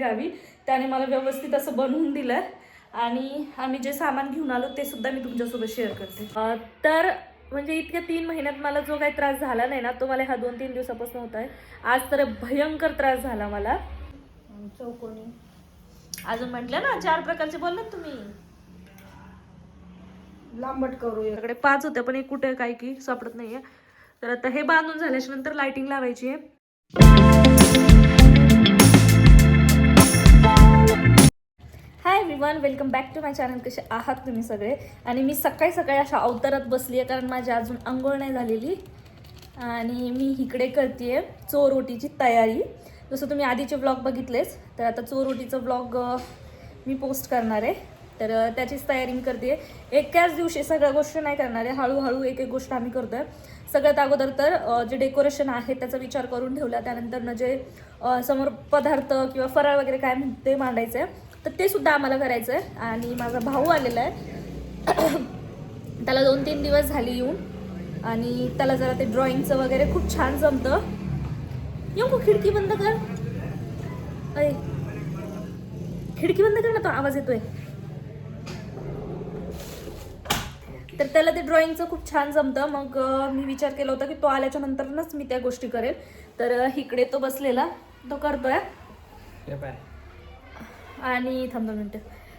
गावी त्याने मला व्यवस्थित असं बनवून दिलं आणि आम्ही जे सामान घेऊन आलो ते सुद्धा मी तुमच्यासोबत शेअर करते। तर म्हणजे इतक्या 3 महिन्यात मला जो काही त्रास झाला नाही ना तो मला ह्या 2-3 दिवसापासून होत आहे। आज तर भयंकर त्रास झाला मला। चौकोनी अजून म्हटलं ना 4 प्रकारचे बोललात तुम्ही, लांबट करू याकडे 5 होते पण एक कुठे काय की सापडत नाहीये। तर आता हे बांधून झाल्याच्या नंतर लाइटिंग लावायची आहे। Hi everyone, welcome back to my channel. कसे आहात तुम्ही सगळे? आणि मी सकाळी सकाळी अशा अवतारात बसली आहे कारण माझी अजून अंघोळ नाही झालेली आणि मी इकडे करते चोरोटीची तयारी। जसं तुम्ही आधीचे व्लॉग बघितलेच तर आता चोरोटीचं व्लॉग मी पोस्ट करणार आहे। तर त्याचीच तयारी मी करते। एकाच दिवशी सगळ्या गोष्टी नाही करणार आहे, हळूहळू एक एक गोष्ट आम्ही करतोय। सगळ्यात अगोदर तर जे डेकोरेशन आहे त्याचा विचार करून ठेवला, त्यानंतर जे समोर पदार्थ किंवा फराळ वगैरे काय म्हणते मांडायचं आहे तर ते सुद्धा आम्हाला करायचं आहे। आणि माझा भाऊ आलेला आहे त्याला 2-3 दिवस झाले येऊन आणि त्याला जरा ते ड्रॉइंगचं वगैरे खूप छान जमतं। येऊ खिडकी बंद कर, अरे खिडकी बंद कर ना, तो आवाज येतोय। तर त्याला ते ड्रॉइंगचं खूप छान जमतं। मग मी विचार केला होता की तो आल्याच्या नंतरच मी त्या गोष्टी करेल। तर इकडे तो बसलेला तो करतोय आणि थांब 2 मिनिटं।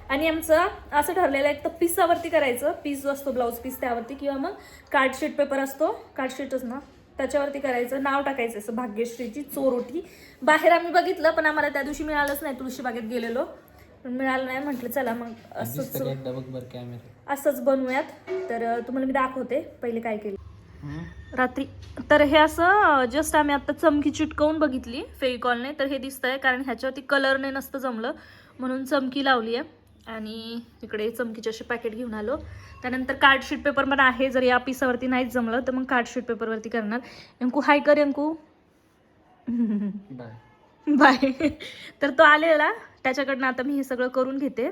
आणि आमचं असं ठरलेलं आहे, एक तर पिसावरती करायचं, पीस जो असतो ब्लाऊज पीस त्यावरती, किंवा मग कार्डशीट पेपर असतो, कार्डशीटच ना त्याच्यावरती करायचं, नाव टाकायचं असं भाग्यश्रीची चोरोटी। बाहेर आम्ही बघितलं पण आम्हाला त्या दिवशी मिळालंच नाही, तुळशीबागेत गेलेलो पण मिळालं नाही। म्हटलं चला मग असंच बनवूयात। तर तुम्हाला मी दाखवते पहिले काय केलं रात्री। तर हे असं जस्ट आम्ही आता चमकी चिटकवून बघितली फेविकॉलने, तर हे दिसतंय कारण ह्याच्यावरती कलरने नसतं जमलं म्हणून चमकी लावली आहे। आणि इकडे चमकीचे असे पॅकेट घेऊन आलो। त्यानंतर कार्डशीट पेपर पण आहे, जर या पिसावरती नाहीच जमलं तर मग कार्डशीट पेपरवरती करणार। अंकू हाय कर, अंकू बाय तर तो आलेला त्याच्याकडनं आता मी हे सगळं करून घेते।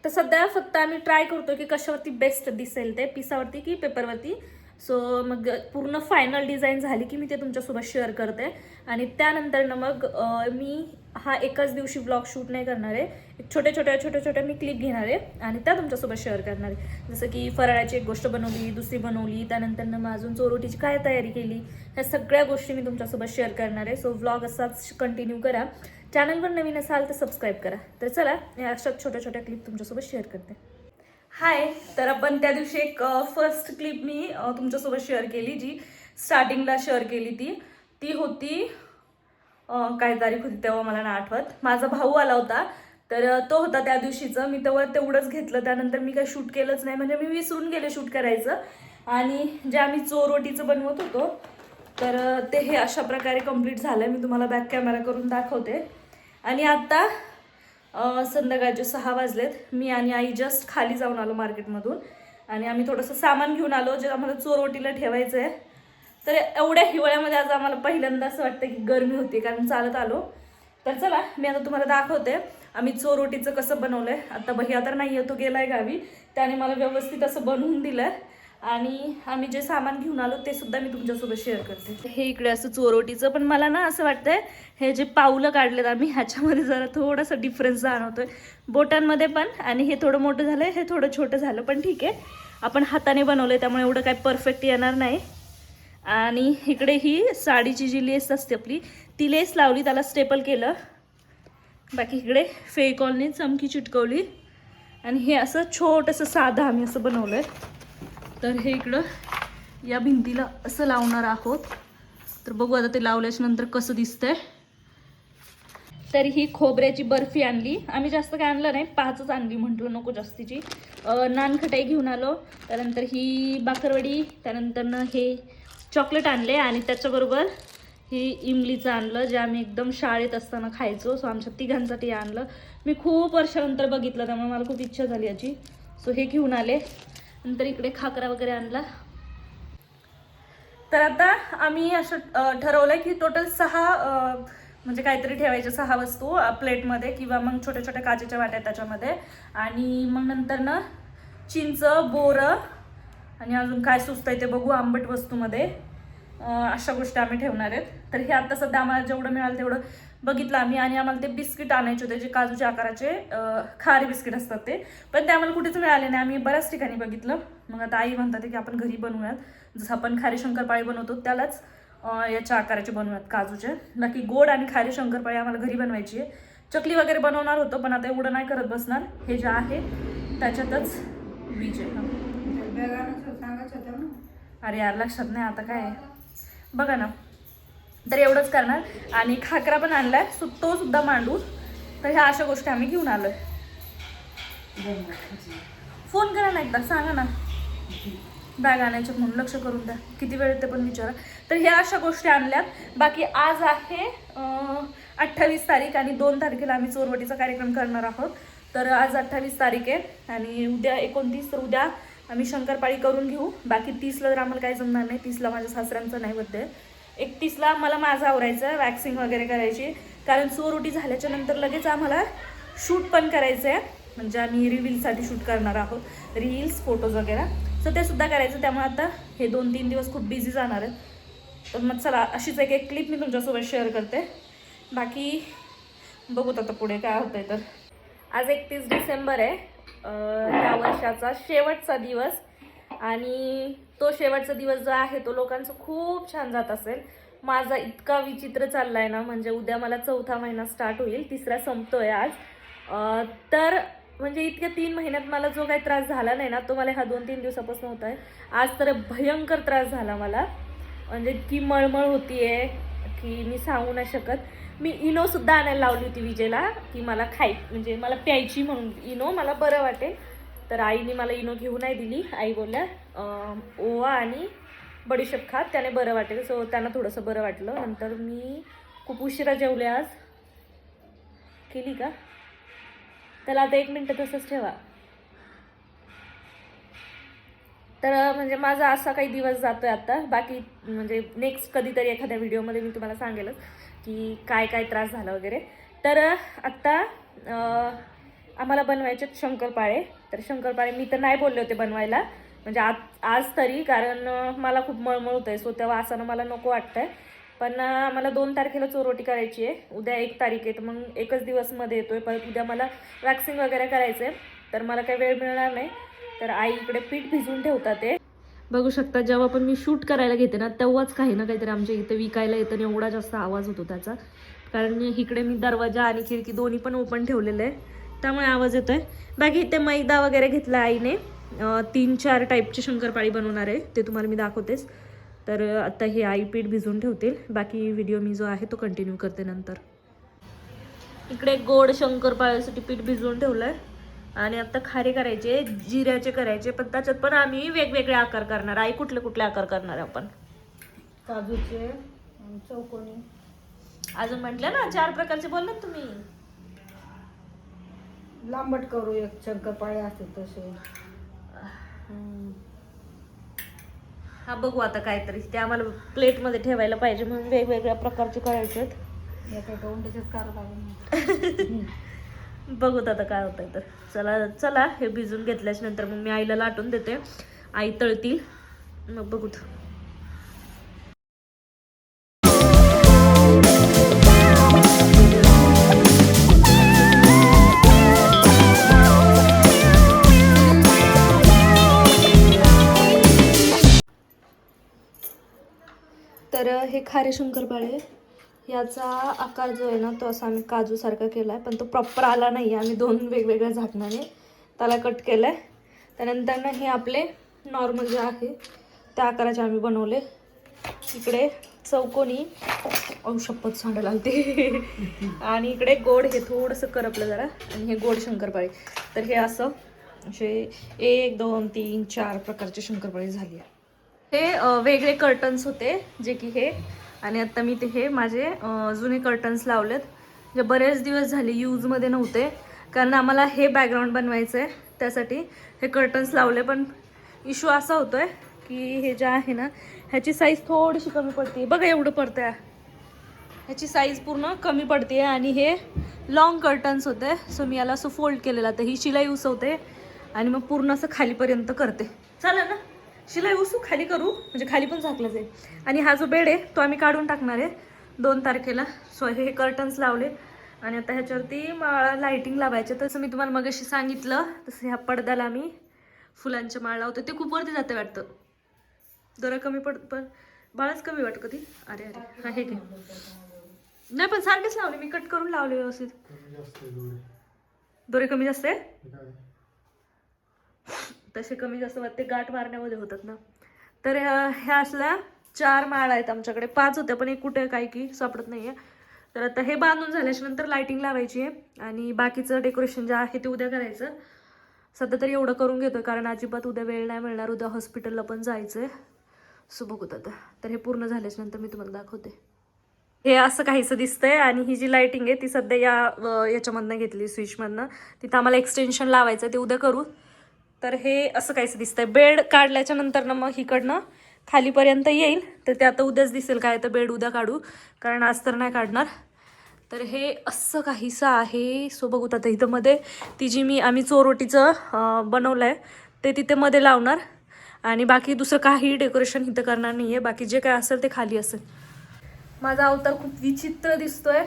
तर सध्या फक्त आम्ही ट्राय करतो की कशावरती बेस्ट दिसेल ते, पिसावरती की पेपरवरती। सो मग पूर्ण फायनल डिझाईन झाली की मी ते तुमच्यासोबत शेअर करते। आणि त्यानंतर ना मग मी हा एकाच दिवशी ब्लॉग शूट नाही करणार आहे, एक छोट्या मी क्लिप घेणार आहे आणि त्या तुमच्यासोबत शेअर करणार आहे। जसं की फराळाची एक गोष्ट बनवली, दुसरी बनवली, त्यानंतर ना मग अजून चोरोटीची काय तयारी केली, ह्या सगळ्या गोष्टी मी तुमच्यासोबत शेअर करणार आहे। सो व्लॉग असाच कंटिन्यू करा। चॅनलवर नवीन असाल तर सबस्क्राईब करा। तर चला या अशाच छोट्या क्लिप तुमच्यासोबत शेअर करते। हाय, तर आपण त्या दिवशी एक फर्स्ट क्लिप मी तुमच्यासोबत शेअर केली, जी स्टार्टिंगला शेअर केली ती होती काय तारीख होती तेव्हा मला नाही आठवत। माझा भाऊ आला होता तर तो होता त्या दिवशीचं, मी तेव्हा तेवढंच घेतलं, त्यानंतर मी काही शूट केलंच नाही, म्हणजे मी विसरून गेले शूट करायचं। आणि जे आम्ही चोरोटीचं बनवत होतो तर ते हे अशा प्रकारे कंप्लीट झालं। मी तुम्हाला बॅक कॅमेरा करून दाखवते। आणि आता संध्याकाळचे 6 वाजलेत, मी आणि आई जस्ट खाली जाऊन आलो मार्केटमधून आणि आम्ही थोडंसं सामान घेऊन आलो जे आम्हाला चोरोटीला ठेवायचं आहे। तर एवढ्या हिवाळ्यामध्ये आज आम्हाला पहिल्यांदा असं वाटतं की गरमी होती कारण चालत आलो। तर चला मी आता तुम्हाला दाखवते आम्ही चोरोटीचं कसं बनवलंय। आता भैया तर नाही आहे, तो गेलाय गावी, त्याने मला व्यवस्थित असं बनवून दिलं आणि आम्ही जे सामान घेऊन आलो ते सुद्धा मी तुमच्यासोबत शेअर करते। हे इकडे असं चोरोटीचं, पण मला ना असं वाटतंय हे जे पावलं काढलेत आम्ही ह्याच्यामध्ये जरा थोडासा डिफरन्स जाणवतोय बोटांमध्ये पण, आणि हे थोडं मोठं झालंय, हे थोडं छोटं झालं, पण ठीक आहे, आपण हाताने बनवलंय त्यामुळे एवढं काय परफेक्ट येणार नाही। आणि इकडे ही साडीची जी लेस असते आपली ती लेस लावली, त्याला स्टेपल केलं, बाकी इकडे फेविकॉलने चमकी चिटकवली आणि हे असं छोटंसं साधं आम्ही असं बनवलंय। तर हे इकडं या भिंतीला असं लावणार आहोत, तर बघू आता ते लावल्याच्या नंतर कसं दिसतंय। तर ही खोबऱ्याची बर्फी आणली आम्ही, जास्त काय आणलं नाही, 5च आणली, म्हटलं नको जास्तीची। नानखटाई घेऊन आलो, त्यानंतर ही बाकरवडी, त्यानंतर हे चॉकलेट आणले आणि त्याच्याबरोबर ही इमलीचं आणलं जे आम्ही एकदम शाळेत असताना खायचो। सो आमच्या तिघांसाठी आणलं, मी खूप वर्षानंतर बघितलं त्यामुळे मला खूप इच्छा झाली याची। सो हे घेऊन आले, नंतर इकडे खाकरा वगैरे आणला। तर आता आम्ही असं ठरवलंय की टोटल 6 म्हणजे काहीतरी ठेवायचे 6 वस्तू प्लेटमध्ये, किंवा मग छोट्या काचेच्या वाट्या त्याच्यामध्ये, आणि मग नंतर ना चिंच, बोरं आणि अजून काय सुचतंय ते बघू आंबट वस्तूमध्ये, अशा गोष्टी आम्ही ठेवणार आहेत। तर हे आता सध्या आम्हाला जेवढं मिळालं तेवढं बघितलं आम्ही. आणि आम्हाला ते बिस्किट आणायचे होते जे काजूच्या आकाराचे खारी बिस्किट असतात ते, पण ते आम्हाला कुठेच मिळाले नाही. आम्ही बऱ्याच ठिकाणी बघितलं. मग आता आई म्हणतात की आपण घरी बनवूयात, जसं आपण खारी शंकरपाळी बनवतो त्यालाच याच्या आकाराचे बनवूयात काजूचे. बाकी गोड आणि खारी शंकरपाळी आम्हाला घरी बनवायची आहे. चकली वगैरे बनवणार होतो पण आता एवढं नाही करत बसणार. हे जे आहे त्याच्यातच विजय. अरे यार लक्षात नाही आता काय बघा ना. तर एवढंच करणार. आणि खाकरा पण आणलाय, तो सुद्धा मांडू. तर ह्या अशा गोष्टी आम्ही घेऊन आलोय. फोन करा ना एकदा, सांगा ना बॅग आणायच्या म्हणून, लक्ष करून द्या किती वेळ ते पण विचारा. तर ह्या अशा गोष्टी आणल्यात. बाकी आज आहे 28 तारीख आणि 2 तारखेला आम्ही चोरवटीचा कार्यक्रम करणार आहोत. तर आज 28 तारीख आहे आणि उद्या 29, तर उद्या आम्ही शंकरपाळी करून घेऊ. बाकी 30ला तर आम्हाला काही जमणार नाही. 30ला माझ्या सासऱ्यांचा नैवेद्य आहे. 31ला मला माझं आवरायचं, वॅक्सिंग वगैरे करायची, कारण चोरवटी झाल्याच्या नंतर लगेच आम्हाला शूट पण करायचं आहे. म्हणजे आम्ही रीलसाठी शूट करणार आहोत, रील्स फोटोज वगैरे. सो ते सुद्धा करायचं. त्यामुळे आता हे 2-3 दिवस खूप बिझी जाणार आहेत. तर मग चला अशीच एक क्लिप मी तुमच्यासोबत शेअर करते. बाकी बघूत आता पुढे काय होतंय. तर आज 31 डिसेंबर आहे, ह्या वर्षाचा शेवटचा दिवस. आणि तो शेवटचा दिवस जो आहे तो लोकांचा खूप छान जात असेल. माझा इतका विचित्र चाललाय ना, म्हणजे उद्या मला 4था महिना स्टार्ट होईल, 3रा संपतोय आज. तर म्हणजे इतक्या 3 महिन्यात मला जो काही त्रास झाला नाही ना, तो मला ह्या 2-3 दिवसापासून होत आहे. आज तर भयंकर त्रास झाला मला, म्हणजे इतकी मळमळ होतीये की मी सांगू नाही शकत. मी इनो सुद्धा आणायला लावली होती विजयला की मला म्हणजे मला प्यायची म्हणून इनो, मला बरं वाटेल. तर आईने मला इनो घेऊ नाही दिली. आई बोलल्या ओवा आणि बडीशेप खात, त्याने बरं वाटेल. सो त्यांना थोडंसं बरं वाटलं. नंतर मी खूप उशिरा जेवले आज. केली का त्याला आता 1 मिनिट तसंच ठेवा. तर म्हणजे माझा असा काही दिवस जातोय आता. बाकी म्हणजे नेक्स्ट कधीतरी एखाद्या व्हिडिओमध्ये मी तुम्हाला सांगेलच की काय काय त्रास झाला वगैरे. तर आत्ता आम्हाला बनवायचे शंकरपाळे. तर शंकरपाळे मी तर नाही बोलले होते बनवायला, म्हणजे आज तरी, कारण मला खूप मळमळ होत आहे. सो त्या वासानं मला नको वाटतंय. पण मला 2 तारखेला चोरवटी करायची आहे. उद्या 1 तारीख आहे, तर मग एकच दिवसमध्ये येतोय. परत उद्या मला वॅक्सिंग वगैरे करायचं आहे, तर मला काही वेळ मिळणार नाही. तर आई इकडे पीठ भिजवून ठेवतात. ते बघू शकता, जेव्हा पण मी शूट करायला घेते ना तेव्हाच काही ना काहीतरी आमच्या इथे विकायला येतं आणि एवढा जास्त आवाज होतो त्याचा. कारण इकडे मी दरवाजा आणि खिडकी दोन्ही पण ओपन ठेवलेलं आहे, त्यामुळे आवाज येतोय. बाकी इथे मैदा वगैरे घेतला आईने. 3-4 टाईपची शंकरपाळी बनवणार आहे, ते तुम्हाला मी दाखवतेच. तर आता हे आई पीठ भिजवून ठेवतील. बाकी व्हिडिओ मी जो आहे तो कंटिन्यू करते नंतर. इकडे गोड शंकरपाळ्यासाठी पीठ भिजवून ठेवलं आहे. आणि आता खारे करायचे, जिऱ्याचे करायचे, पण त्याच्यात पण आम्ही वेगवेगळे आकार करणार. आई कुठले कुठले आकार करणार आहे आपण? काजूचे, चौकोनी, अजून म्हटलं ना 4 प्रकारचे बोललात तुम्ही. लांबट करू, एक शंकरपाळे असते तसे. हा बघू आता काहीतरी, ते आम्हाला प्लेटमध्ये ठेवायला पाहिजे म्हणून वेगवेगळ्या प्रकारचे करायचे. एका उंडीचेच करावं बघूत आता काय होतंय. तर चला चला हे भिजून घेतल्याच्या नंतर मग मी आईला लाटून देते, आई तळतील, मग बघूत. तर हे खारे शंकरपाळे, याचा आकार जो आहे ना तो असा आम्ही काजूसारखा केला आहे, पण तो प्रॉपर आला नाही. आम्ही 2 वेगवेगळ्या झाकणाने त्याला कट केलं आहे. त्यानंतर ना हे आपले नॉर्मल जे आहे त्या आकाराचे आम्ही बनवले. इकडे चौकोनी औषपत सांडायला आलते आणि इकडे गोड, हे थोडंसं करपलं जरा, आणि हे गोड शंकरपाळे. तर हे असं असे 1 2 3 4 प्रकारचे शंकरपाळे झाली आहे. हे वेगळे कर्टन्स होते जे की हे, आणि आता मी ते हे माझे जुने कर्टन्स लावलेत, जे बरेच दिवस झाले यूजमध्ये नव्हते. कारण आम्हाला हे बॅकग्राऊंड बनवायचं आहे, त्यासाठी हे कर्टन्स लावले. पण इश्यू असा होतो आहे की हे जे आहे ना ह्याची साईज थोडीशी कमी पडते. बघा एवढं पडतं आहे, ह्याची साईज पूर्ण कमी पडते. आणि हे लॉंग कर्टन्स होते, सो मी याला असं फोल्ड केलेलं. तर ही शिलाई उसवते आणि मग पूर्ण असं खालीपर्यंत करते. चालेल ना, शिलाई उसू खाली करू, म्हणजे खाली पण झाकलं जाईल. आणि हा जो बेड आहे तो आम्ही काढून टाकणार आहे. 2 तारखेला. सो हे कर्टन्स लावले आणि आता ह्याच्यावरती लाइटिंग लावायचे. तसं मी तुम्हाला मगाशी सांगितलं तसं ह्या पडद्याला मी फुलांच्या माळ लावते. ते खूप वरती जाते वाटतं, जरा कमी पण बाळच कमी वाटतं कधी. अरे अरे हा हे घे. नाही पण सारखेच लावले मी, कट करून लावले व्यवस्थित. दोरे कमी जास्त आहे तसे, कमी जास्त वाटते गाठ मारण्यामध्ये होतात ना. तर ह्या असल्या 4 माळ आहेत आमच्याकडे. 5 होत्या पण एक कुठे काय की सापडत नाहीये. तर आता हे बांधून झाल्याच्या नंतर लाइटिंग लावायची आहे आणि बाकीचं डेकोरेशन जे आहे ते उद्या करायचं. सध्या तरी एवढं करून घेतो कारण अजिबात उद्या वेळ नाही मिळणार. उद्या हॉस्पिटलला पण जायचं आहे. सो बघूत आता. तर हे पूर्ण झाल्याच्या नंतर मी तुम्हाला दाखवते. हे असं काहीसं दिसतंय आणि ही जी लाइटिंग आहे ती सध्या याच्यामधनं घेतली, स्विचमधनं. तिथं आम्हाला एक्सटेन्शन लावायचं ते उद्या करू. तर हे असं काहीसं दिसतंय. बेड काढल्याच्या नंतर ना मग इकडनं खालीपर्यंत येईल. तर ते आता उद्याच दिसेल काय, तर बेड उद्या काढू कारण आज तर नाही काढणार. तर हे असं काहीसं आहे. सो बघूत आता. इथं मध्ये ती जी आम्ही चोरोटीचं बनवलं आहे ते तिथे मध्ये लावणार आणि बाकी दुसरं काही डेकोरेशन इथं करणार नाही आहे. बाकी जे काय असेल ते खाली असेल. माझा अवतार खूप विचित्र दिसतोय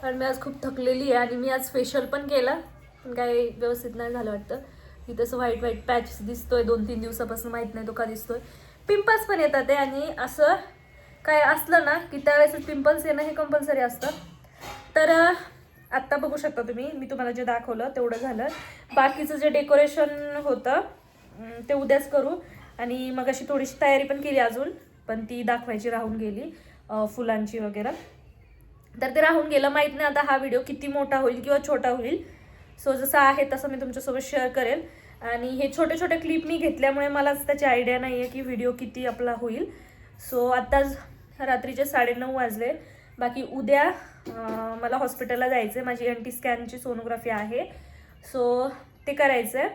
कारण मी आज खूप थकलेली आहे आणि मी आज फेशियल पण केलं पण काही व्यवस्थित नाही झालं वाटतं. इथं असं व्हाईट व्हाईट पॅच दिसतोय 2-3 दिवसापासून, माहीत नाही तो का दिसतोय. पिंपल्स पण येतात आहे आणि असं काय असलं ना की त्यावेळेस पिंपल्स येणं हे कंपल्सरी असतं. तर आत्ता बघू शकता तुम्ही, मी तुम्हाला जे दाखवलं तेवढं झालं. बाकीचं जे डेकोरेशन होतं ते उद्याच करू आणि मग अशी थोडीशी तयारी पण केली अजून, पण ती दाखवायची राहून गेली फुलांची वगैरे. तर ते राहून गेलं. माहीत नाही आता हा व्हिडिओ किती मोठा होईल किंवा छोटा होईल. सो जसं आहे तसं मी तुमच्यासोबत शेअर करेल. आणि हे छोटे छोटे क्लिप मी घेतल्यामुळे मलाच त्याची आयडिया नाही आहे की व्हिडिओ किती आपला होईल. सो आत्ताच रात्रीचे 9:30 वाजले. बाकी उद्या मला हॉस्पिटलला जायचं आहे. माझी NT स्कॅनची सोनोग्राफी आहे. सो ते करायचं आहे.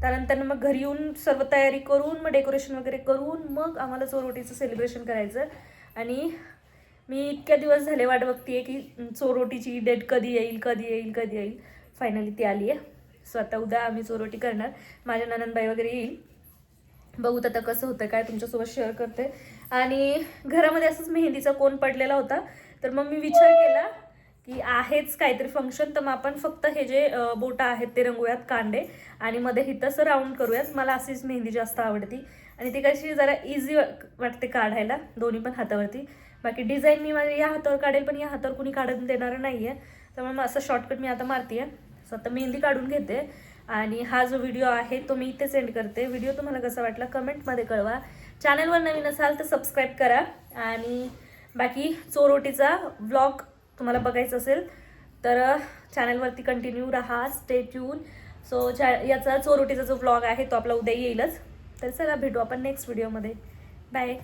त्यानंतर मग घरी येऊन सर्व तयारी करून मग डेकोरेशन वगैरे करून मग आम्हाला चोरोटीचं सेलिब्रेशन करायचं. आणि मी इतक्या दिवस झाले वाट बघते की चोरोटीची डेट कधी येईल कधी येईल कधी येईल. फायनली ती आली आहे. सो आता उद्या आम्ही चोरोटी करणार. माझ्या ननंदबाई वगैरे येईल. बघूत आता कसं होतं काय, तुमच्यासोबत शेअर करते. आणि घरामध्ये असंच मेहंदीचा कोण पडलेला होता तर मग मी विचार केला की आहेच काहीतरी फंक्शन तर मग आपण फक्त हे जे बोटं आहेत ते रंगूयात कांडे आणि मध्ये हिथंसं राऊंड करूयात. मला अशीच मेहंदी जास्त आवडती आणि ती कशी जरा इझी वाटते काढायला दोन्ही पण हातावरती. बाकी डिझाईन मी माझ्या या हातावर काढेल पण या हातावर कुणी काढून देणार नाही आहे. त्यामुळे मग असं शॉर्टकट मी आता मारते आहे. सो आता मेहंदी काढून घेते आणि हा जो व्हिडिओ आहे तो मी इथे सेंड करते. व्हिडिओ तुम्हाला कसा वाटला कमेंटमध्ये कळवा. चॅनलवर नवीन असाल तर सबस्क्राईब करा. आणि बाकी चोरोटीचा व्लॉग तुम्हाला बघायचं असेल तर चॅनलवरती कंटिन्यू राहा, स्टे ट्यून. सो याचा चोरोटीचा जो व्लॉग आहे तो आपला उद्या येईलच. तर चला भेटू आपण नेक्स्ट व्हिडिओमध्ये. बाय.